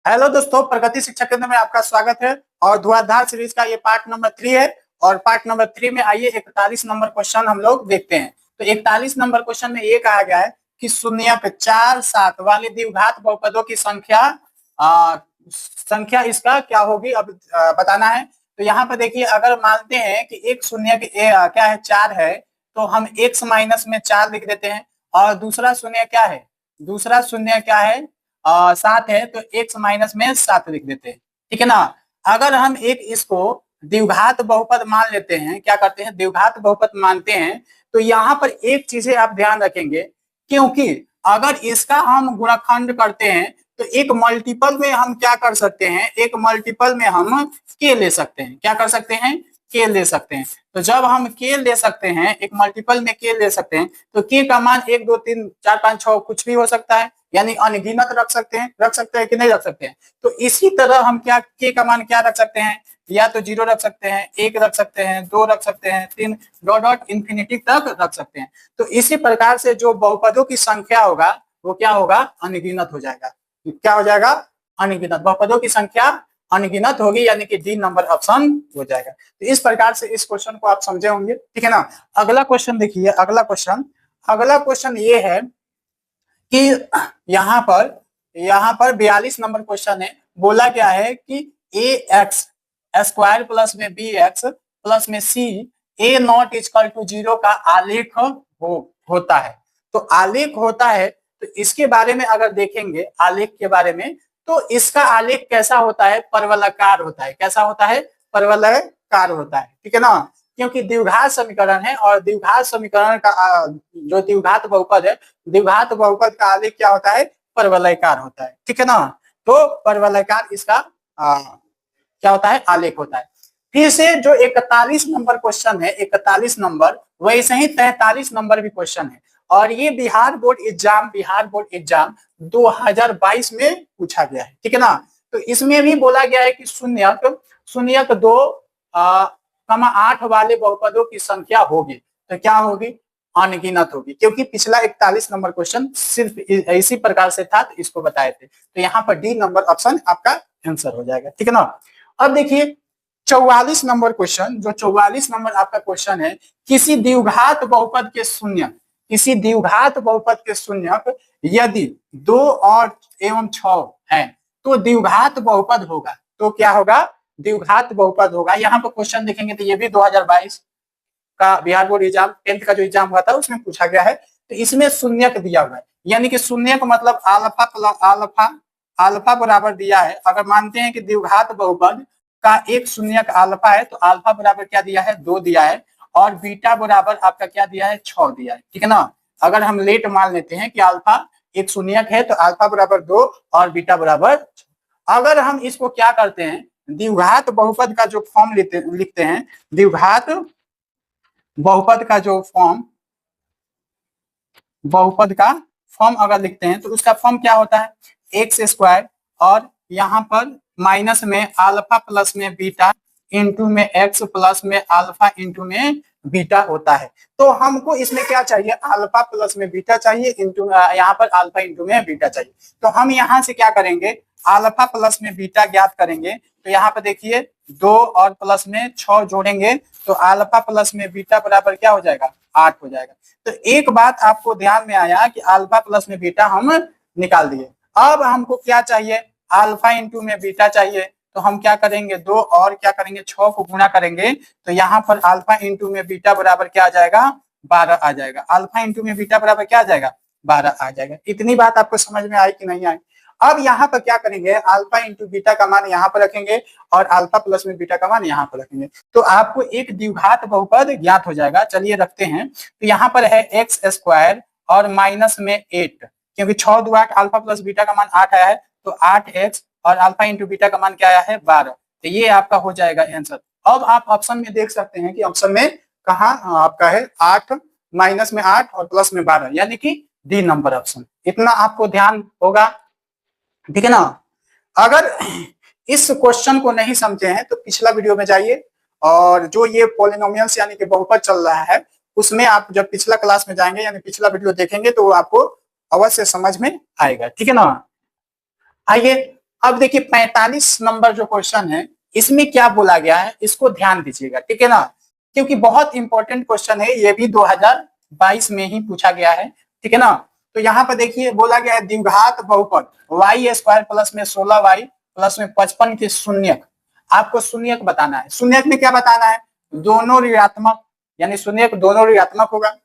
Hello दोस्तों, प्रगति शिक्षा केंद्र में आपका स्वागत है। और धुआंधार सीरीज का ये पार्ट नंबर 3 है। और पार्ट नंबर 3 में आइए 41 नंबर क्वेश्चन हम लोग देखते हैं। तो 41 नंबर क्वेश्चन में ये कहा गया है कि शून्यक 4 7 वाले द्विघात बहुपदों की संख्या इसका क्या होगी, अब बताना है। तो यहाँ पर देखिए, अगर मानते हैं कि एक शून्यक क्या है, 4 है, तो हम x माइनस में 4 लिख देते हैं। और दूसरा शून्य क्या है, दूसरा शून्य क्या है, 7 है, तो x माइनस में 7 लिख देते हैं। ठीक है ना। अगर हम एक इसको द्विघात बहुपद मान लेते हैं, क्या करते हैं, द्विघात बहुपद मानते हैं, तो यहाँ पर एक चीजें आप ध्यान रखेंगे, क्योंकि अगर इसका हम गुणनखंड करते हैं तो एक मल्टीपल में हम क्या कर सकते हैं, एक मल्टीपल में हम के ले सकते हैं। क्या कर सकते हैं, के ले सकते हैं। तो जब हम के ले सकते हैं, एक मल्टीपल में के ले सकते हैं, तो के का मान 1 2 3 4 5 6 कुछ भी हो सकता है, यानी अनगिनत रख सकते हैं कि नहीं रख सकते हैं। तो इसी तरह हम क्या के का मान क्या रख सकते हैं, या तो 0 रख सकते हैं, 1 रख सकते हैं, 2 रख सकते हैं, 3 डॉट डॉट इंफिनिटी तक रख सकते हैं। तो इसी प्रकार से जो बहुपदों की संख्या होगा वो क्या होगा, अनगिनत हो जाएगा। क्या हो जाएगा, अनगिनत। बहुपदों की संख्या अनगिनत होगी, यानी कि डी नंबर ऑप्शन हो जाएगा। तो इस प्रकार से इस क्वेश्चन को आप समझे होंगे। ठीक है ना। अगला क्वेश्चन देखिए, अगला क्वेश्चन ये है कि यहाँ पर 42 नंबर क्वेश्चन है। बोला क्या है कि ए एक्स स्क्वायर प्लस में बी एक्स प्लस में सी ए नॉट इक्वल टू 0 का आलेख होता है। तो आलेख होता है, तो इसके बारे में अगर देखेंगे, आलेख के बारे में, तो इसका आलेख कैसा होता है, परवलयाकार होता है। कैसा होता है, परवलयाकार होता है। ठीक है ना। क्योंकि द्विघात समीकरण है, और द्विघात समीकरण का जो द्विघात बहुपद है, द्विघात बहुपद का आलेख क्या होता है, परवलयाकार होता है। ठीक है ना। तो परवलयाकार इसका क्या होता है, आलेख होता है। फिर से जो 41 नंबर क्वेश्चन है, 41 नंबर, वैसे ही 43 नंबर भी क्वेश्चन है। और ये बिहार बोर्ड एग्जाम 2022 में पूछा गया है। ठीक है ना। तो इसमें भी बोला गया है कि शून्यक 2 8 वाले बहुपदों की संख्या होगी, तो क्या होगी, अनगिनत होगी। क्योंकि पिछला 41 नंबर क्वेश्चन सिर्फ इसी प्रकार से था, तो इसको बताए थे। तो यहाँ पर डी नंबर ऑप्शन आपका आंसर हो जाएगा। ठीक है ना। अब देखिए 44 नंबर क्वेश्चन, जो 44 नंबर आपका क्वेश्चन है, किसी द्विघात बहुपद के शून्यक, किसी द्विघात बहुपद के शून्यक यदि 2 और एवं 6 है, तो द्विघात बहुपद होगा। तो क्या होगा, द्विघात बहुपद होगा। यहाँ पर क्वेश्चन देखेंगे तो ये भी 2022 का बिहार बोर्ड एग्जाम 10th का जो एग्जाम हुआ था उसमें पूछा गया है। तो इसमें शून्यक दिया हुआ है, यानी कि शून्यक मतलब अल्फा प्लस अल्फा बराबर दिया है। अगर मानते हैं कि द्विघात बहुपद का एक शून्यक अल्फा है, तो अल्फा बराबर क्या दिया है, 2 दिया है। और बीटा बराबर आपका क्या दिया है, 6 दिया है। ठीक है ना। अगर हम लेट मान लेते हैं कि अल्फा एक शून्यक है, तो अल्फा बराबर 2 और बीटा बराबर 6। अगर हम इसको क्या करते हैं, द्विघात बहुपद का जो फॉर्म लिखते हैं, द्विघात बहुपद का जो बहुपद का फॉर्म अगर लिखते हैं, तो उसका फॉर्म क्या होता है, एक्स स्क्वायर और यहाँ पर माइनस में अल्फा प्लस में बीटा इंटू में एक्स प्लस में अल्फा इंटू में बीटा होता है। तो हमको इसमें क्या चाहिए, अल्फा प्लस में बीटा चाहिए, इंटू यहाँ पर अल्फा इंटू में बीटा चाहिए। तो हम यहाँ से क्या करेंगे, अल्फा प्लस में बीटा ज्ञात करेंगे। तो यहाँ पर देखिए 2 और प्लस में 6 जोड़ेंगे, तो अल्फा प्लस में बीटा बराबर क्या हो जाएगा, 8 हो जाएगा। तो एक बात आपको ध्यान में आया कि अल्फा प्लस में बीटा हम निकाल दिए। अब हमको क्या चाहिए, अल्फा इंटू में बीटा चाहिए। तो हम क्या करेंगे, 2 और क्या करेंगे, 6 को गुणा करेंगे। तो यहाँ पर अल्फा इंटू में बीटा बराबर क्या आ जाएगा, 12 आ जाएगा। अल्फा इंटू में बीटा बराबर क्या आ जाएगा, 12 आ जाएगा। इतनी बात आपको समझ में आई कि नहीं आई। अब यहाँ पर क्या करेंगे, अल्फा इंटू बीटा का मान यहाँ पर रखेंगे और अल्फा प्लस में बीटा का मान यहाँ पर रखेंगे, तो आपको एक द्विघात बहुपद ज्ञात हो जाएगा। चलिए रखते हैं। तो यहाँ पर है एक्स स्क्वायर और माइनस में 8, क्योंकि 6 2 8, अल्फा प्लस बीटा का मान 8 आया है, तो 8x और अल्फा इंटू बीटा का मान क्या आया है, 12। तो ये आपका हो जाएगा आंसर। अब आप ऑप्शन में देख सकते हैं कि ऑप्शन में कहा आपका है 8 माइनस में 8 और प्लस में 12, यानी कि डी नंबर ऑप्शन। इतना आपको ध्यान होगा। ठीक है ना। अगर इस क्वेश्चन को नहीं समझे हैं तो पिछला वीडियो में जाइए, और जो ये पॉलिनोमियल्स यानी कि बहुपद चल रहा है, उसमें आप जब पिछला क्लास में जाएंगे यानी पिछला वीडियो देखेंगे तो आपको अवश्य समझ में आएगा। ठीक है ना। आइए अब देखिए 45 नंबर जो क्वेश्चन है इसमें क्या बोला गया है, इसको ध्यान दीजिएगा, ठीक है ना, क्योंकि बहुत इंपॉर्टेंट क्वेश्चन है, ये भी 2022 में ही पूछा गया है, ठीक है ना। तो यहाँ पर देखिए बोला गया है द्विघात बहुपद वाई स्क्वायर प्लस में 16y प्लस में 55 के शून्यक, आपको शून्यक बताना है। शून्यक में क्या बताना है, दोनों ऋणात्मक, यानी शून्यक दोनों ऋणात्मक होगा,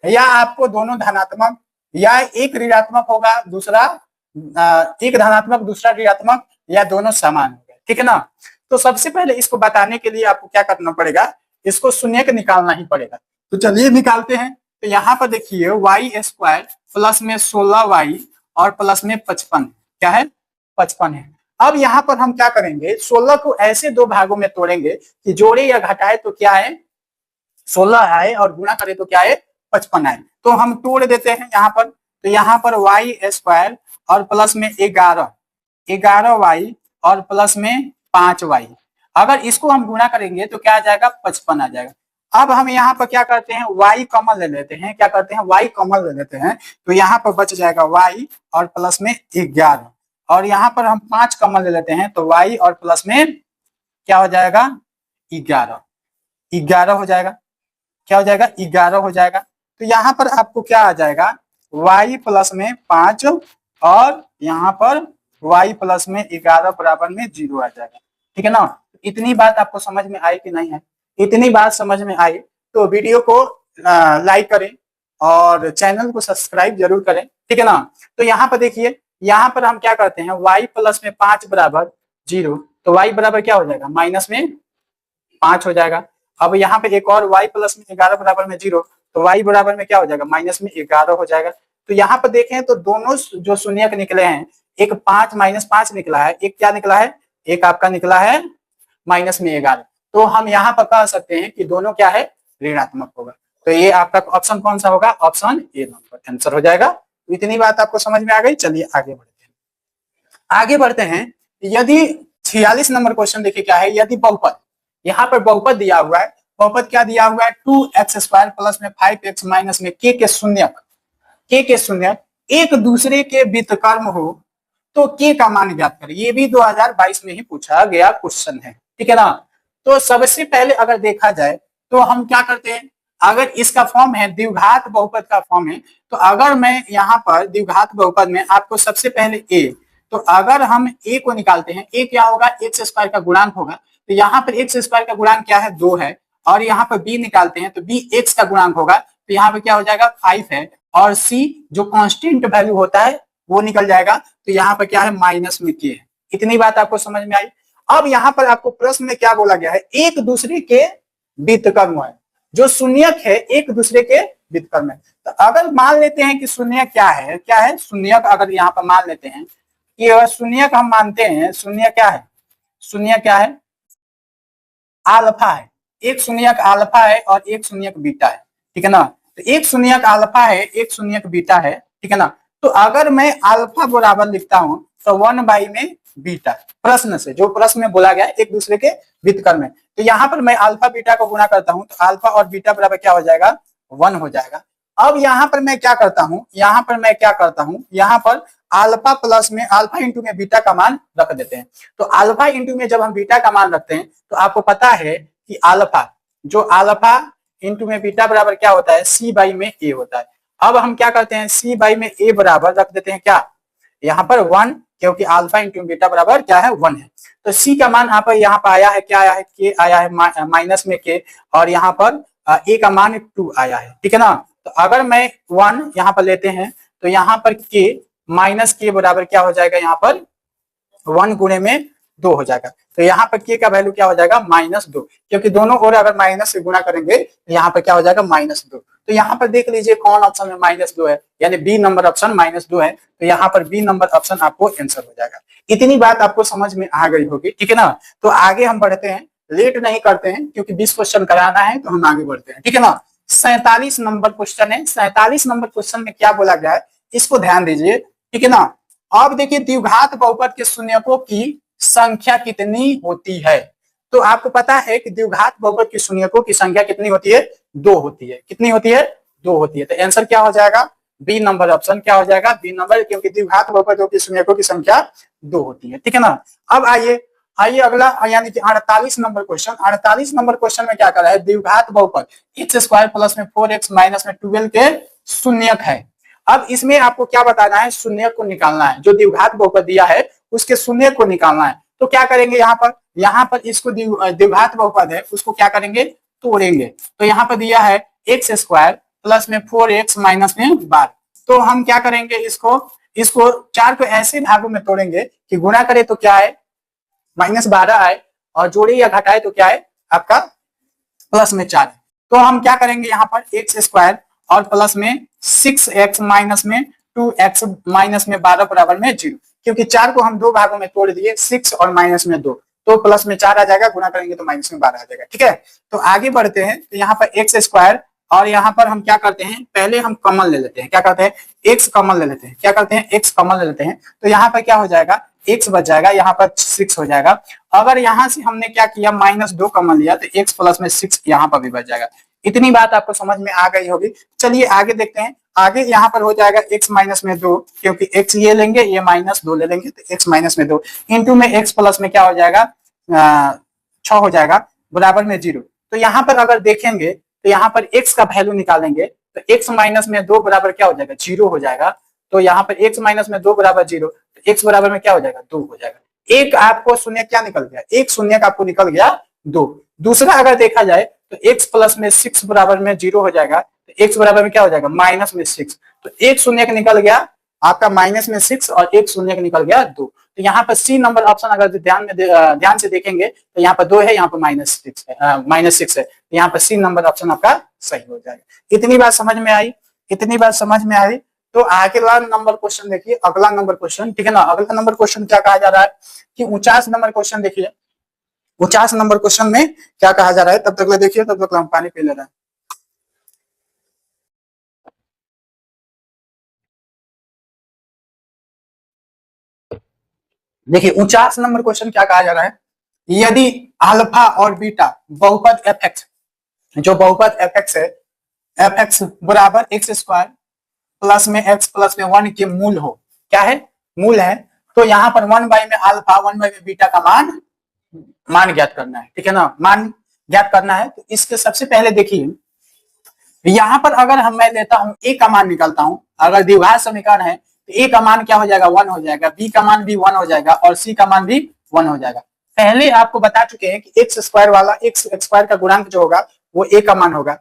या आपको दोनों धनात्मक, या एक ऋणात्मक होगा दूसरा एक धनात्मक दूसरा ऋणात्मक, या दोनों समान होगा, ठीक है ना। तो सबसे पहले इसको बताने के लिए आपको क्या करना पड़ेगा, इसको शून्यक निकालना ही पड़ेगा। तो चलिए निकालते हैं। तो यहाँ पर देखिए वाई स्क्वायर प्लस में 16y और प्लस में 55, क्या है 55 है। अब यहाँ पर हम क्या करेंगे, 16 को ऐसे दो भागों में तोड़ेंगे कि जोड़े या घटाए तो क्या है 16 आए और गुणा करे तो क्या है 55 आए। तो हम तोड़ देते हैं यहाँ पर। तो यहाँ पर वाई स्क्वायर और प्लस में 11y और प्लस में 5y, अगर इसको हम गुणा करेंगे तो क्या आ जाएगा 55 आ जाएगा। अब हम यहाँ पर क्या करते हैं, y कॉमन ले लेते हैं, क्या करते हैं y कॉमन ले लेते हैं। तो यहाँ पर बच जाएगा y और प्लस में 11, और यहाँ पर हम 5 कॉमन ले लेते हैं तो y और प्लस में क्या हो जाएगा 11 हो जाएगा, क्या हो जाएगा 11 हो जाएगा। तो यहाँ पर आपको क्या आ जाएगा y प्लस में 5 और यहाँ पर y प्लस में 11 बराबर में 0 आ जाएगा, ठीक है ना। इतनी बात आपको समझ में आई कि नहीं है, इतनी बात समझ में आई तो वीडियो को लाइक करें और चैनल को सब्सक्राइब जरूर करें, ठीक है ना। तो यहाँ पर देखिए, यहाँ पर हम क्या करते हैं y प्लस में 5 बराबर 0, तो y बराबर क्या हो जाएगा माइनस में 5 हो जाएगा। अब यहाँ पे एक और y प्लस में 11 बराबर में 0, तो y बराबर में क्या हो जाएगा माइनस में 11 हो जाएगा। तो यहाँ पर देखें तो दोनों जो शून्यक निकले हैं, एक 5 माइनस 5 निकला है, एक क्या निकला है, एक आपका निकला है माइनस में 11। तो हम यहाँ पर कह सकते हैं कि दोनों क्या है ऋणात्मक होगा। तो ये आपका ऑप्शन कौन सा होगा, ऑप्शन ए नंबर आंसर हो जाएगा। तो इतनी बात आपको समझ में आ गई। चलिए आगे बढ़ते हैं, आगे बढ़ते हैं। यदि 46 नंबर क्वेश्चन देखिए क्या है, यदि बहुपद, यहाँ पर बहुपद दिया हुआ है, बहुपद क्या दिया हुआ है 2x स्क्वायर प्लस में 5x माइनस में k के शून्यक एक दूसरे के व्युत्क्रम हो तो k का मान ज्ञात करें। ये भी 2022 में ही पूछा गया क्वेश्चन है, ठीक है ना। तो सबसे पहले अगर देखा जाए तो हम क्या करते हैं, अगर इसका फॉर्म है द्विघात बहुपद का फॉर्म है, तो अगर मैं यहाँ पर द्विघात बहुपद में आपको सबसे पहले a, तो अगर हम a को निकालते हैं, a क्या होगा एक्स स्क्वायर का गुणांक होगा। तो यहाँ पर एक्स स्क्वायर का गुणांक क्या है 2 है, और यहाँ पर b निकालते हैं तो b x का गुणांक होगा, तो यहाँ पे क्या हो जाएगा 5 है, और c जो कांस्टेंट वैल्यू होता है वो निकल जाएगा, तो यहाँ पर क्या है माइनस में k है। इतनी बात आपको समझ में आई। अब यहाँ पर आपको प्रश्न में क्या बोला गया है, एक दूसरे के व्युत्क्रम है, जो शून्यक है एक दूसरे के व्युत्क्रम है। तो अगर मान लेते हैं कि शून्यक क्या है शून्यक, अगर यहाँ पर मान लेते हैं कि अगर शून्यक हम मानते हैं, शून्यक क्या है अल्फा है, एक शून्यक अल्फा है और एक शून्यक बीटा है, ठीक है ना। तो एक शून्यक अल्फा है एक शून्यक बीटा है, ठीक है ना। तो अगर मैं अल्फा बराबर लिखता हूं तो 1 में बीटा, प्रश्न से जो प्रश्न में बोला गया एक दूसरे के व्युत्क्रम में, तो यहाँ पर मैं अल्फा बीटा को गुणा करता हूं तो अल्फा और बीटा बराबर क्या हो जाएगा 1 हो जाएगा। अब यहाँ पर मैं क्या करता हूं, यहाँ पर अल्फा प्लस में अल्फा इंटू में बीटा का मान रख देते हैं। तो अल्फा इंटू में जब हम बीटा का मान रखते हैं तो आपको पता है कि अल्फा इंटू में बीटा बराबर क्या होता है c बाई में a होता है। अब हम क्या करते हैं c बाई में a बराबर रख देते हैं क्या यहाँ पर 1, क्योंकि अल्फा इंटू बीटा बराबर क्या है 1 है। तो c का मान यहाँ पर आया है, क्या आया है k आया है माइनस में k, और यहाँ पर a का मान 2 आया है, ठीक है ना। तो अगर मैं 1 यहाँ पर लेते हैं तो यहाँ पर k माइनस के बराबर क्या हो जाएगा, यहाँ पर 1 गुणे में 2 हो जाएगा। तो यहाँ पर k का वैल्यू क्या हो जाएगा -2, क्योंकि दोनों ओर अगर माइनस से गुणा करेंगे तो यहाँ पर क्या हो जाएगा -2। तो यहाँ पर देख लीजिए कौन ऑप्शन में -2 है, यानी बी नंबर ऑप्शन -2 है। तो यहाँ पर बी नंबर ऑप्शन आपको आंसर हो जाएगा। इतनी बात आपको समझ में आ गई होगी, ठीक है ना। तो आगे हम बढ़ते हैं, लेट नहीं करते हैं क्योंकि 20 क्वेश्चन कराना है, तो हम आगे बढ़ते हैं, ठीक है ना। 47 नंबर क्वेश्चन है। 47 नंबर क्वेश्चन में क्या बोला गया है इसको ध्यान दीजिए, ठीक है ना। अब देखिए द्विघात बहुपद के शून्यकों की संख्या कितनी होती है। तो आपको पता है कि द्विघात बहुपद के शून्यकों की संख्या कितनी होती है 2 होती है। कितनी होती है 2 होती है। तो आंसर क्या हो जाएगा बी नंबर ऑप्शन क्या हो जाएगा, बी नंबर, क्योंकि द्विघात बहुपदों की शून्यकों की संख्या 2 होती है, ठीक है ना। अब आइए आइए अगला यानी कि 48 नंबर क्वेश्चन। 48 नंबर क्वेश्चन में क्या कर रहा है, द्विघात बहुपद एक्स स्क्वायर प्लस में 4x माइनस में 12 के शून्यक है। अब इसमें आपको क्या बताना है, शून्यक को निकालना है, जो द्विघात बहुपद दिया है उसके शून्यक को निकालना है। तो क्या करेंगे, यहाँ पर इसको द्विघात बहुपद है उसको क्या करेंगे, तोड़ेंगे। तो यहाँ पर दिया है एक्स स्क्वायर प्लस में 4x माइनस में 12। तो हम क्या करेंगे, इसको इसको 4 को ऐसे भागों में तोड़ेंगे कि गुणा करे तो क्या है, -12 आए, और जोड़े या घटाए तो क्या है आपका प्लस में 4 है। तो हम क्या करेंगे, यहाँ पर एक्स स्क्वायर और प्लस में 6x माइनस में 2x माइनस में 12 बराबर में 0, क्योंकि 4 को हम दो भागों में तोड़ दिए, 6 और माइनस में 2, तो प्लस में 4 आ जाएगा, गुणा करेंगे तो माइनस में 12 आ जाएगा, ठीक है। तो आगे बढ़ते हैं, तो यहाँ पर एक्स स्क्वायर और यहाँ पर हम क्या करते हैं, पहले हम कॉमन ले लेते हैं, क्या करते हैं, एक्स कॉमन ले लेते हैं, क्या करते हैं, एक्स कॉमन ले लेते हैं। तो यहाँ पर क्या हो जाएगा, एक्स बच जाएगा, यहाँ पर 6 हो जाएगा। अगर यहाँ से हमने क्या किया, -2 कॉमन लिया तो एक्स प्लस में 6 यहाँ पर भी बच जाएगा। इतनी बात आपको समझ में आ गई होगी। चलिए आगे देखते हैं, आगे यहाँ पर हो जाएगा x माइनस में 2, क्योंकि x ये लेंगे, ये -2 ले लेंगे, तो x माइनस में 2 इंटू में x प्लस में क्या हो जाएगा, 6 हो जाएगा बराबर में 0। तो यहाँ पर अगर देखेंगे तो यहाँ पर x का वैल्यू निकालेंगे तो x माइनस में 2 बराबर क्या हो जाएगा, 0 हो जाएगा। तो यहाँ पर x माइनस में 2 बराबर 0, तो x बराबर में क्या हो जाएगा, 2 हो जाएगा। एक आपको शून्य क्या निकल गया, एक शून्य का आपको निकल गया 2। दूसरा अगर देखा जाए तो x प्लस में 6 बराबर में 0 हो जाएगा, तो x बराबर में क्या हो जाएगा, माइनस में 6। तो एक शून्य का निकल गया आपका माइनस में 6 और एक शून्य का निकल गया 2। तो यहाँ पर सी नंबर ऑप्शन अगर ध्यान से देखेंगे तो यहाँ पर 2 है, यहाँ पर -6 है, तो यहाँ पर सी नंबर ऑप्शन आपका सही हो जाएगा। इतनी बात समझ में आई, इतनी बात समझ में आई। तो अगला नंबर क्वेश्चन देखिए, अगला नंबर क्वेश्चन, ठीक है ना। अगला नंबर क्वेश्चन क्या कहा जा रहा है कि 49 नंबर क्वेश्चन देखिए। 49 नंबर क्वेश्चन में क्या कहा जा रहा है, तब तक देखिए, तब तक हम पानी पी ले रहे हैं। देखिए 49 नंबर क्वेश्चन क्या कहा जा रहा है, यदि अल्फा और बीटा बहुपद एफ एक्स, जो बहुपद एफ एक्स है, एफ एक्स बराबर एक्स स्क्वायर प्लस में एक्स प्लस में 1 के मूल हो, क्या है, मूल है। तो यहाँ पर 1 में अल्फा 1 में बीटा का मान ज्ञात करना है, ठीक है ना, मान ज्ञात करना है। तो इसके सबसे पहले देखिए, यहाँ पर अगर मैं लेता हूं ए का मान निकालता हूं, अगर द्विघात समीकरण है तो ए का मान क्या हो जाएगा, 1 हो जाएगा, बी का मान भी 1 हो जाएगा और सी का मान भी 1 हो जाएगा। पहले आपको बता चुके हैं कि एक्स स्क्वायर वाला एक्स स्क्वायर का गुणांक जो होगा वो ए का मान होगा,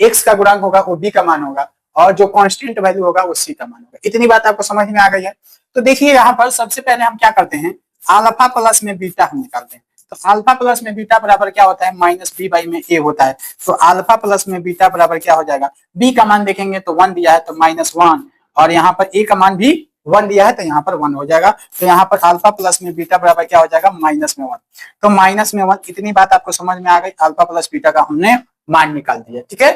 एक्स का गुणांक होगा वो बी का मान होगा, और जो कांस्टेंट वैल्यू होगा वो सी का मान होगा। इतनी बात आपको समझ में आ गई है। तो देखिए यहाँ पर सबसे पहले हम क्या करते हैं, अल्फा प्लस में बीटा हम निकालते हैं। तो अल्फा प्लस में बीटा बराबर क्या होता है, -b/a में ए होता है। तो अल्फा प्लस में बीटा बराबर क्या हो जाएगा, बी का मान देखेंगे तो 1 दिया है तो -1, और यहाँ पर ए का मान भी 1 दिया है तो यहाँ पर 1 हो जाएगा। तो यहाँ पर अल्फा प्लस में बीटा बराबर क्या हो जाएगा, -1। तो -1, इतनी बात आपको समझ में आ गई। अल्फा प्लस बीटा का हमने मान निकाल दिया, ठीक है,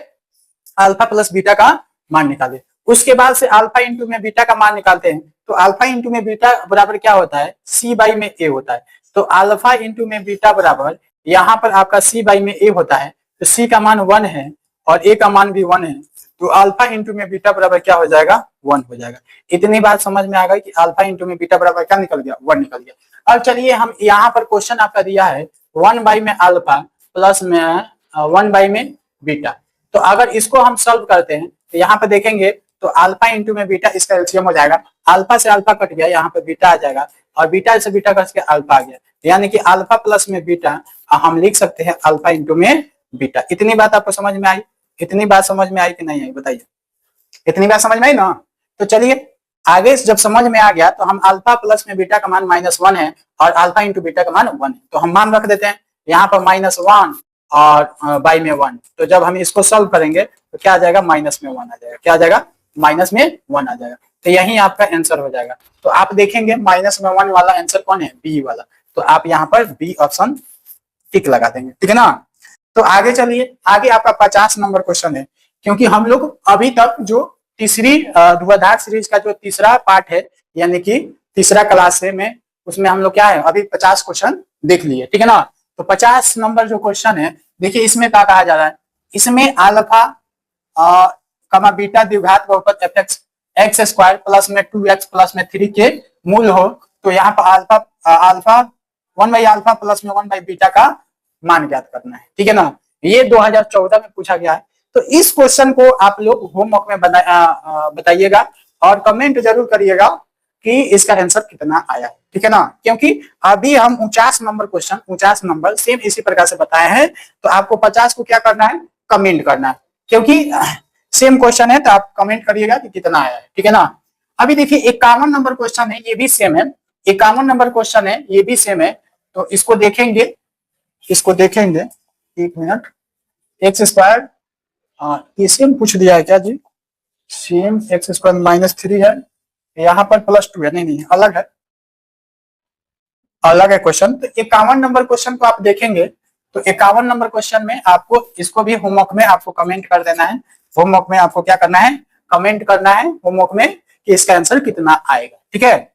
अल्फा प्लस बीटा का मान निकाले। उसके बाद से अल्फा इंटू में बीटा का मान निकालते हैं। तो अल्फा इंटू में बीटा बराबर क्या होता है, c/में a होता है। तो अल्फा इंटू में बीटा बराबर यहाँ पर आपका c/में a होता है। तो c का मान 1 है और a का मान भी 1 है। तो अल्फा इंटू में बीटा बराबर क्या हो जाएगा, 1 हो जाएगा। इतनी बात समझ में आ गई कि अल्फा इंटू में बीटा बराबर क्या निकल गया, 1 निकल गया। अब चलिए हम यहाँ पर क्वेश्चन आपका दिया है 1 में अल्फा प्लस में 1 में बीटा। तो अगर इसको हम सॉल्व करते हैं तो यहाँ पे देखेंगे तो अल्फा इंटू में बीटा, इसका एलसीएम हो जाएगा, अल्फा से अल्फा कट गया, यहाँ पे बीटा आ जाएगा, और बीटा से बीटा कट के अल्फा आ गया, यानी कि अल्फा प्लस में बीटा हम लिख सकते हैं अल्फा इंटू में बीटा। इतनी बात आपको समझ में आई, इतनी बात समझ में आई कि नहीं आई, बताइए, इतनी बात समझ में आई ना। तो चलिए आगे जब समझ में आ गया तो हम अल्फा प्लस में बीटा का मान -1 है और अल्फा इंटू बीटा का मान 1 है, तो हम मान रख देते हैं यहाँ पर -1 और बाई में 1। तो जब हम इसको सॉल्व करेंगे तो क्या आ जाएगा, -1 आ जाएगा, क्या आ जाएगा, -1 आ जाएगा। तो यही आपका आंसर हो जाएगा। तो आप देखेंगे -1 वाला आंसर कौन है, बी वाला। तो आप यहाँ पर बी ऑप्शन टिक लगा देंगे, ठीक है ना। तो आगे चलिए, आगे आपका 50 नंबर क्वेश्चन है, क्योंकि हम लोग अभी तक जो तीसरी ध्रुवधार सीरीज का जो तीसरा पार्ट है, यानी कि तीसरा क्लास है में, उसमें हम लोग क्या है अभी 50 क्वेश्चन देख लिए, ठीक है ना। तो 50 नंबर जो क्वेश्चन है, देखिए इसमें क्या कहा जा रहा है, इसमें अल्फा कमा बीटा द्विघात बहुपद F x x square plus में 2x प्लस में 3 के मूल हो, तो यहाँ पर अल्फा 1/अल्फा प्लस में 1/बीटा का मान ज्ञात करना है। ठीक है ना, ये 2014 में पूछा गया है। तो इस क्वेश्चन को आप लोग होमवर्क में बताइएगा और कमेंट जरूर करिएगा कि इसका आंसर कितना आया। ठीक है ना, क्योंकि अभी हम 49 नंबर क्वेश्चन 49 नंबर सेम इसी प्रकार से बताए हैं, तो आपको 50 को क्या करना है, कमेंट करना है, क्योंकि सेम क्वेश्चन है तो आप कमेंट करिएगा कि कितना आया है। ठीक है ना, अभी देखिए 51 नंबर क्वेश्चन है, ये भी सेम है। 51 नंबर क्वेश्चन है, ये भी सेम है। तो इसको देखेंगे, एक मिनट। एक्स स्क्वायर ये सेम पूछ दिया है क्या जी, सेम एक्स स्क्वायर -3 है, यहाँ पर +2 है। नहीं अलग है, अलग है क्वेश्चन। तो 51 नंबर क्वेश्चन को आप देखेंगे तो 51 नंबर क्वेश्चन में आपको इसको भी होमवर्क में आपको कमेंट कर देना है। होमवर्क में आपको क्या करना है, कमेंट करना है होमवर्क में कि इसका आंसर कितना आएगा। ठीक है,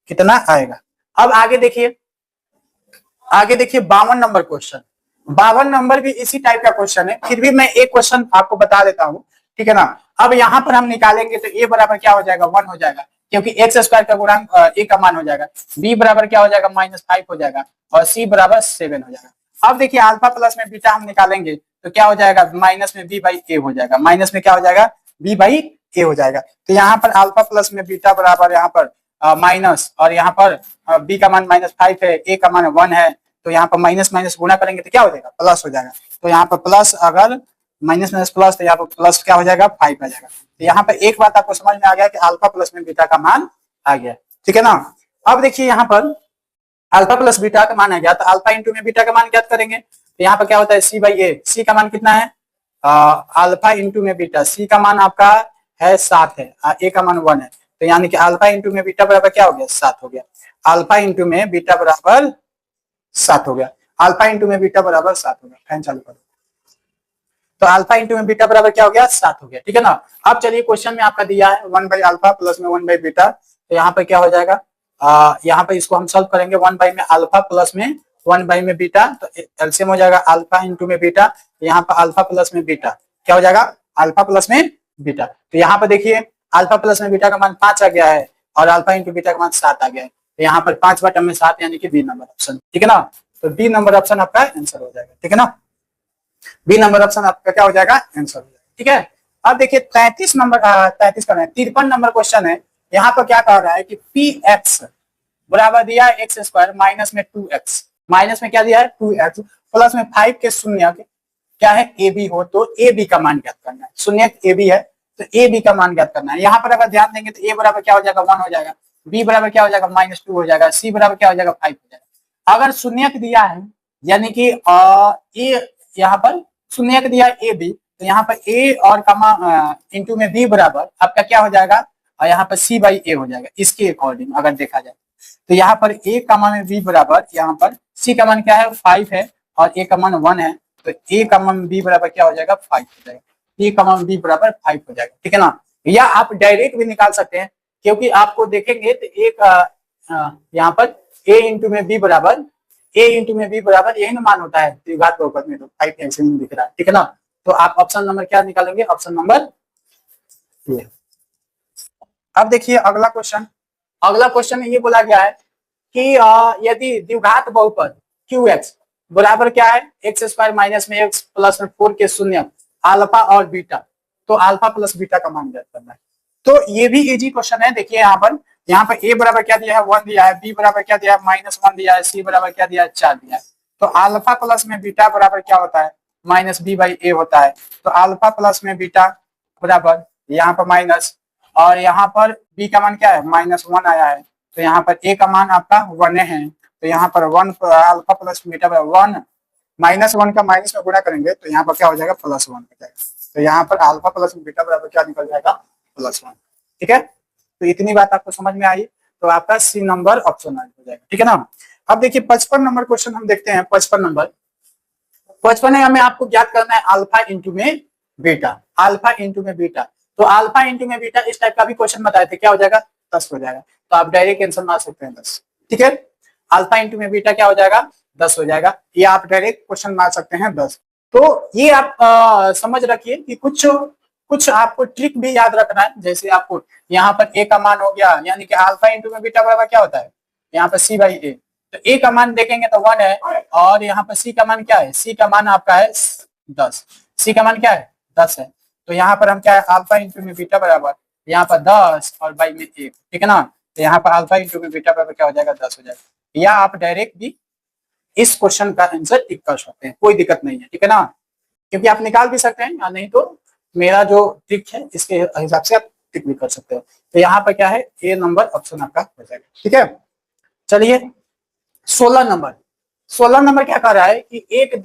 कितना आएगा। अब आगे देखिए, 52 नंबर क्वेश्चन। 52 नंबर भी इसी टाइप का क्वेश्चन है, फिर भी मैं एक क्वेश्चन आपको बता देता हूँ। ठीक है ना, अब यहाँ पर हम निकालेंगे तो a बराबर क्या हो जाएगा, 1 हो जाएगा, क्योंकि एक्स स्क्वायर का गुणांक a का मान हो जाएगा। b बराबर क्या हो जाएगा, -5 हो जाएगा, और c बराबर 7 हो जाएगा। अब देखिए अल्फा प्लस में बीटा हम निकालेंगे तो क्या हो जाएगा, माइनस में b/a हो जाएगा, माइनस में क्या हो जाएगा, b/a हो जाएगा। तो यहाँ पर अल्फा प्लस में बीटा बराबर यहाँ पर माइनस, और यहाँ पर b का मान -5 है, a का मान 1 है, तो यहाँ पर माइनस माइनस गुणा करेंगे तो क्या हो जाएगा, प्लस हो जाएगा। तो यहाँ पर प्लस, अगर माइनस माइनस प्लस, तो यहाँ पर प्लस क्या हो जाएगा, 5 आ जाएगा। तो यहाँ पर एक बात आपको समझ में आ गया कि अल्फा प्लस में बीटा का मान आ गया। ठीक है ना, अब देखिए यहाँ पर अल्फा प्लस बीटा का मान आ गया, तो अल्फा इंटू में बीटा का मान ज्ञात करेंगे। तो यहाँ पर क्या होता है, c/a, c का मान कितना है, अल्फा इंटू में बीटा, c का मान आपका है 7 है, a का मान 1 है, तो यानी कि अल्फा इंटू में बीटा बराबर क्या हो गया, 7 हो गया। अल्फा इंटू में बीटा बराबर 7 हो गया, अल्फा इंटू में बीटा बराबर 7 हो गया। फैन चालू करो। तो अल्फा इंटू में बीटा बराबर क्या हो गया, 7 हो गया। ठीक है ना, अब चलिए क्वेश्चन में आपका दिया है 1/अल्फा प्लस में 1/बीटा, तो यहाँ पर क्या हो जाएगा, यहाँ पर इसको हम सॉल्व करेंगे, 1 में अल्फा प्लस में 1 में बीटा, तो एलसीएम हो जाएगा अल्फा इंटू में बीटा, यहाँ पर अल्फा प्लस में बीटा क्या हो जाएगा, अल्फा प्लस में बीटा। तो यहाँ पर देखिए अल्फा प्लस में बीटा का मान 5 आ गया है, और अल्फा इंटू बीटा का मान 7 आ गया है, तो यहाँ पर 5/7 यानी कि बी नंबर ऑप्शन। ठीक है ना, तो बी नंबर ऑप्शन आपका आंसर हो जाएगा। ठीक है ना, बी नंबर ऑप्शन आपका क्या हो जाएगा, आंसर हो जाएगा। ठीक है, अब देखिए 33 नंबर 53 नंबर क्वेश्चन है। यहाँ पर क्या कह रहा है कि पी एक्स बराबर दिया है एक्स स्क्वायर माइनस में 2x, माइनस में क्या दिया है 2x, प्लस में 5 के शून्य क्या है ए बी हो, तो ए बी का मान ज्ञात करना है। शून्य ए बी है तो ए बी का मान ज्ञात करना है। यहाँ पर अगर ध्यान देंगे तो ए बराबर क्या हो जाएगा, 1 हो जाएगा, बी बराबर क्या हो जाएगा, -2 हो जाएगा, सी बराबर क्या हो जाएगा, 5 हो जाएगा। अगर शून्य दिया है, यानी कि ए, यहाँ पर शून्य दिया है ए बी, तो यहाँ पर ए और कमा इंटू में बी बराबर आपका क्या हो जाएगा, और यहाँ पर c/a हो जाएगा। इसके अकॉर्डिंग अगर देखा जाए तो यहाँ पर a का मान b बराबर, यहाँ पर c का मान क्या है 5 है, और a का मान 1 है, तो a का मान b बराबर क्या हो जाएगा 5 हो जाएगा, a का मान b बराबर 5 हो जाएगा। ठीक है ना, या आप डायरेक्ट भी निकाल सकते हैं, क्योंकि आपको देखेंगे तो एक यहाँ पर a इंटू में b बराबर, a इंटू में b बराबर यही ना मान होता है द्विघात बहुपद में, तो 5 ऐसे में दिख रहा है। ठीक है ना, तो आप ऑप्शन नंबर क्या निकालेंगे, ऑप्शन नंबर ये। अब देखिए अगला क्वेश्चन, अगला क्वेश्चन में ये बोला गया है कि यदि द्विघात बहुपद QX बराबर क्या है, एक्स स्क्वायर माइनस में एक्स प्लस में 4 के शून्य अल्फा और बीटा, तो अल्फा प्लस बीटा का मान ज्ञात करना है। तो ये भी इजी क्वेश्चन है। देखिए यहाँ पर a बराबर क्या दिया है 1 दिया है, b बराबर क्या दिया है -1 दिया है, c बराबर क्या दिया है 4 दिया है। तो अल्फा प्लस में बीटा बराबर क्या होता है, -b/a होता है। तो अल्फा प्लस में बीटा बराबर यहाँ पर माइनस, और यहाँ पर b का मान क्या है -1 आया है, तो यहाँ पर a का मान आपका 1 है, तो यहाँ पर 1 अल्फा प्लस बीटा बराबर 1 -1 का माइनस में गुणा करेंगे तो यहाँ पर क्या हो जाएगा +1 हो जाएगा। तो यहाँ पर अल्फा प्लस बीटा बराबर क्या निकल जाएगा +1। ठीक है, तो इतनी बात आपको समझ में आई, तो आपका सी नंबर ऑप्शन हो जाएगा। ठीक है ना, अब देखिए 55 नंबर क्वेश्चन हम देखते हैं। 55 नंबर क्वेश्चन है, हमें आपको ज्ञात करना है अल्फा इंटू में बीटा, अल्फा इंटू में बीटा। तो अल्फा इंटू में बीटा इस टाइप का भी क्वेश्चन बताए थे, क्या हो जाएगा 10 हो जाएगा, तो आप डायरेक्ट आंसर मार सकते हैं 10। ठीक है, अल्फा इंटू में बीटा क्या हो जाएगा 10 हो जाएगा, ये आप डायरेक्ट क्वेश्चन मार सकते हैं 10। तो ये आप समझ रखिए कि कुछ कुछ आपको ट्रिक भी याद रखना है, जैसे आपको यहाँ पर ए का मान हो गया, यानी कि अल्फा इंटू में बीटा बराबर क्या होता है, यहाँ पर सी बाई ए। तो ए का मान देखेंगे तो 1 है, और यहाँ पर सी का मान क्या है, सी का मान आपका है 10, सी का मान क्या है 10 है। तो यहाँ पर हम क्या है, अल्फा इंटू में बीटा बराबर यहाँ पर 10 और बाई में 1, ठीक है ना। तो यहाँ पर अल्फा इंटू में बीटा बराबर क्या हो जाएगा, 10 हो जाएगा। या आप डायरेक्ट भी इस क्वेश्चन का आंसर टिक कर सकते हैं, कोई दिक्कत नहीं है, ठीक है ना, क्योंकि आप निकाल भी सकते हैं, या नहीं तो मेरा जो ट्रिक है इसके हिसाब से आप टिक भी कर सकते हो। तो यहाँ पर क्या है, ए नंबर ऑप्शन आपका हो जाएगा, ठीक है। चलिए 16 नंबर क्या कर रहा है कि एक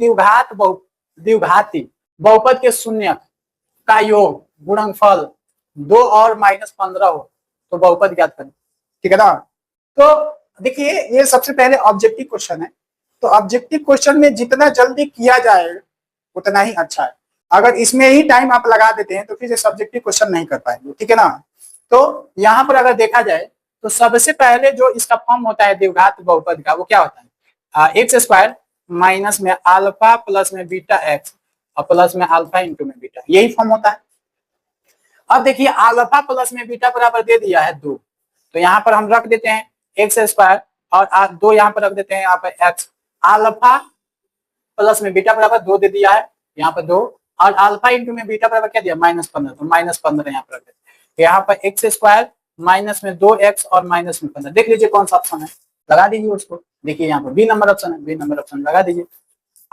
द्विघाती बहुपद के शून्यक का योग गुणनफल 2 और -15 हो तो बहुपद ज्ञात करें, ठीक है ना। तो देखिए ये सबसे पहले ऑब्जेक्टिव क्वेश्चन है, तो ऑब्जेक्टिव क्वेश्चन में जितना जल्दी किया जाए उतना ही अच्छा है। अगर इसमें ही टाइम आप लगा देते हैं तो फिर सब्जेक्टिव क्वेश्चन नहीं कर पाएंगे, ठीक है ना। तो यहाँ पर अगर देखा जाए तो सबसे पहले जो इसका फॉर्म होता है द्विघात बहुपद का, वो क्या होता है, एक्स स्क्वायर माइनस में अल्फा प्लस में बीटा एक्स और प्लस में अल्फा इंटू में बीटा, यही फॉर्म होता है। अब देखिए अल्फा प्लस में बीटा बराबर दे दिया है 2, तो यहाँ पर हम रख देते हैं एक्स स्क्वायर और 2 यहाँ पर रख देते हैं, यहाँ पर एक्स, अल्फा प्लस में बीटा बराबर 2 दे दिया है, यहाँ पर 2, और अल्फा इंटू में बीटा बराबर क्या दिया -15, तो -15 यहाँ पर रख देते हैं। यहाँ पर एक्स स्क्वायर माइनस में 2x और माइनस में 15, देख लीजिए कौन सा ऑप्शन है, लगा दीजिए उसको। देखिए यहाँ पर बी नंबर ऑप्शन है, बी नंबर ऑप्शन लगा दीजिए।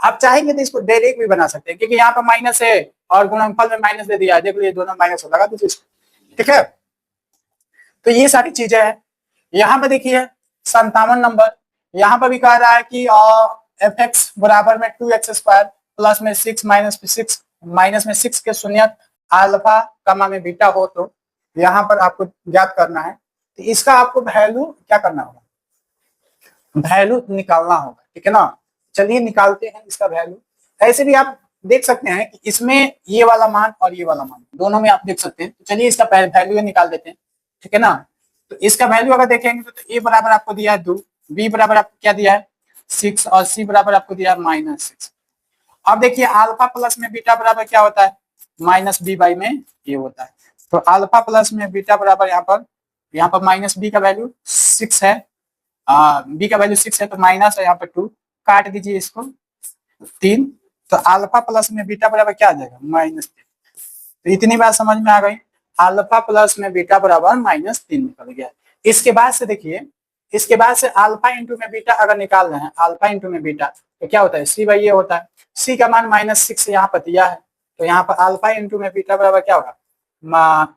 आप चाहेंगे तो इसको डायरेक्ट भी बना सकते हैं, क्योंकि यहाँ पर माइनस है और गुणनफल में माइनस दे दिया है, देख लीजिए दोनों माइनस लगा दीजिए इसको, ठीक है। तो ये सारी चीजें हैं। यहाँ पर देखिए 57 नंबर, यहाँ पर भी कह रहा है कि एफ एक्स बराबर में 2x स्क्वायर प्लस में 6 माइनस में 6 के शून्यक अल्फा कमा में बीटा हो तो यहाँ पर आपको ज्ञात करना है। तो इसका आपको वैल्यू क्या करना होगा, वैल्यू निकालना होगा, ठीक है ना। चलिए निकालते हैं इसका वैल्यू। ऐसे भी आप देख सकते हैं कि इसमें ये वाला मान और ये वाला मान दोनों में आप देख सकते हैं। तो चलिए इसका वैल्यू निकाल देते हैं, ठीक है ना। तो इसका वैल्यू अगर देखेंगे तो ए बराबर आपको दिया है 2, बी बराबर आपको क्या दिया है 6 और सी बराबर आपको दिया है -6। अब देखिए अल्फा प्लस में बीटा बराबर क्या होता है, -b बाई में ये होता है। तो अल्फा प्लस में बीटा बराबर यहाँ पर माइनस बी का वैल्यू 6 है, बी का वैल्यू 6 है तो माइनस है यहाँ पर 2, काट दीजिए इसको 3, तो अल्फा प्लस में बीटा बराबर क्या आ जाएगा -3। तो इतनी बात समझ में आ गई, अल्फा प्लस में बीटा बराबर -3 निकल गया। इसके बाद से देखिए, इसके बाद से अल्फा इंटू में बीटा अगर निकाल रहे हैं, अल्फा इंटू में बीटा तो क्या होता है सी बाई ये होता है, सी का मान -6 यहाँ पर दिया है, तो यहाँ पर अल्फा इंटू में बीटा बराबर क्या होगा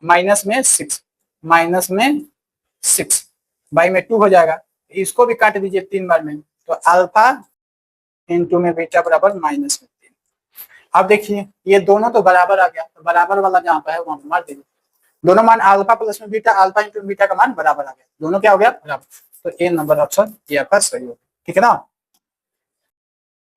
माइनस में 6 बाई में 2 हो जाएगा। इसको भी काट दीजिए 3 बार में, तो अल्फा इंटू में बीटा बराबर -3। अब देखिए ये दोनों तो बराबर आ गया, तो बराबर वाला जहाँ पर है वहां पर मार दीजिए, दोनों मान अल्फा प्लस में बीटा, अल्फा इंटू बीटा का मान बराबर आ गया, दोनों क्या हो गया बराबर। तो ए नंबर ऑप्शन ये आपका सही होगा, ठीक है ना।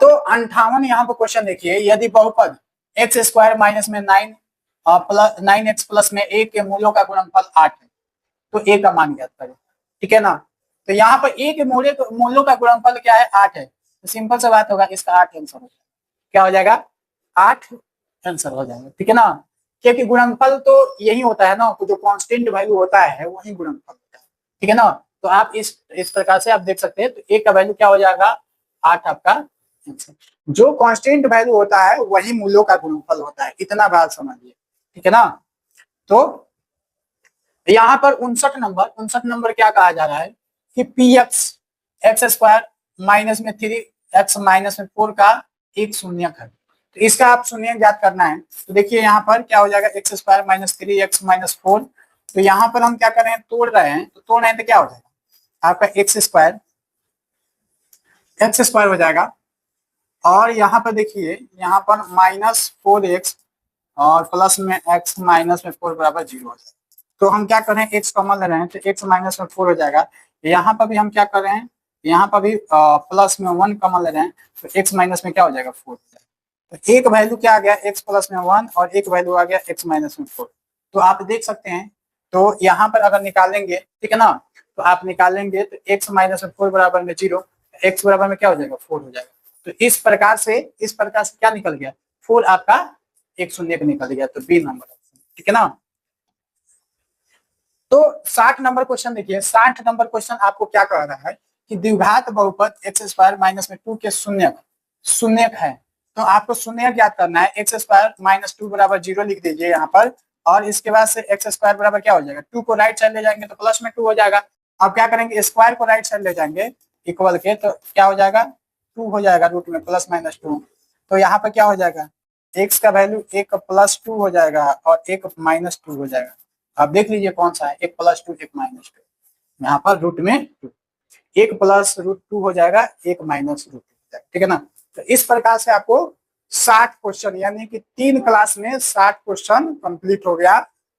तो 58 यहाँ पर क्वेश्चन देखिए, यदि बहुपद एक्स स्क्वायर माइनस में 9x प्लस में a के मूलों का गुणनफल 8 है तो a का मान ज्ञात करें, ठीक है ना। तो यहाँ पर a के मूलों का गुणनफल क्या है 8 है, तो सिंपल सा बात होगा, इसका 8 आंसर हो जाएगा, क्या हो जाएगा 8 आंसर हो जाएगा, ठीक है ना। क्योंकि गुणनफल तो यही होता है ना, जो कांस्टेंट वैल्यू होता है वही गुणनफल होता है, ठीक है ना। तो आप इस प्रकार से आप देख सकते हैं, तो a का वैल्यू क्या हो जाएगा 8 आपका आंसर। जो कांस्टेंट वैल्यू होता है वही मूलों का गुणनफल होता है, इतना बात समझिए, ठीक है ना। तो यहाँ पर 59 नंबर क्या कहा जा रहा है कि पी एक्स स्क्वायर माइनस में 3x माइनस में 4 का एक शून्यक है, तो इसका आप शून्यक ज्ञात करना है। तो देखिए यहाँ पर क्या हो जाएगा x square minus 3x minus 4, तो यहाँ पर हम क्या कर रहे हैं तोड़ रहे हैं, तो तोड़ रहे हैं तो क्या हो जाएगा आपका एक्स स्क्वायर हो जाएगा, और यहाँ पर देखिए यहाँ पर -4x और प्लस में x माइनस में 4 बराबर 0 हो जाएगा। तो हम क्या कर रहे हैं x कॉमन ले रहे हैं, तो x माइनस में 4 हो जाएगा। यहाँ पर भी हम क्या कर रहे हैं, यहाँ पर भी प्लस में 1 कॉमन ले रहे हैं, तो x माइनस में क्या हो जाएगा 4 हो जाएगा। तो एक वैल्यू क्या आ गया x प्लस में 1 और एक वैल्यू आ गया x माइनस में 4। तो आप देख सकते हैं, तो यहाँ पर अगर निकालेंगे, ठीक है ना, तो आप निकालेंगे तो x माइनस में 4 बराबर में 0, x बराबर में क्या हो जाएगा 4 हो जाएगा। तो इस प्रकार से क्या निकल गया 4 आपका एक शून्य निकल गया, तो बी नंबर ठीक है ना। तो 60 नंबर क्वेश्चन देखिए, 60 नंबर क्वेश्चन आपको क्या कह रहा है कि द्विघात बहुपद एक्स स्क्वायर माइनस में 2 के शून्यक शून्यक है। तो आपको शून्यक याद करना है, एक्स स्क्वायर माइनस 2 बराबर 0 लिख दीजिए यहाँ पर, और इसके बाद से एक्स स्क्वायर बराबर क्या हो जाएगा, 2 को राइट साइड ले जाएंगे तो प्लस में 2 हो जाएगा। अब क्या करेंगे, स्क्वायर को राइट साइड ले जाएंगे इक्वल के, तो क्या हो जाएगा, 2 हो जाएगा रूट में प्लस माइनस 2। तो यहाँ पर क्या हो जाएगा, एक्स का वैल्यू एक प्लस 2 हो जाएगा और एक माइनस 2 हो जाएगा। अब देख लीजिए कौन सा है, एक प्लस 2 एक माइनस 2, यहाँ पर रूट में 2, एक प्लस रूट 2 हो जाएगा, एक माइनस रूट 2 हो जाएगा, ठीक है ना। तो इस प्रकार से आपको 60 क्वेश्चन यानी कि 3 क्लास में 60 क्वेश्चन कंप्लीट हो गया।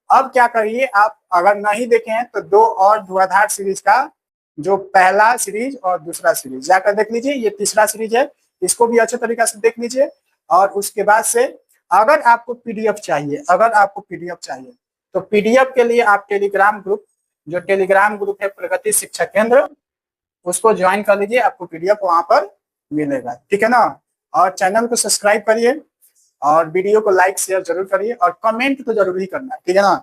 अब क्या करिए, आप अगर नहीं देखे हैं तो 2 और धुआधार सीरीज का जो पहला सीरीज और दूसरा सीरीज जाकर देख लीजिए, ये तीसरा सीरीज है, इसको भी अच्छे तरीके से देख लीजिए। और उसके बाद से अगर आपको पीडीएफ चाहिए, अगर आपको पीडीएफ चाहिए तो पीडीएफ के लिए आप टेलीग्राम ग्रुप, जो टेलीग्राम ग्रुप है प्रगति शिक्षा केंद्र, उसको ज्वाइन कर लीजिए, आपको पीडीएफ वहां पर मिलेगा, ठीक है ना। और चैनल को सब्सक्राइब करिए और वीडियो को लाइक शेयर जरूर करिए और कमेंट तो जरूर ही करना, ठीक है ना।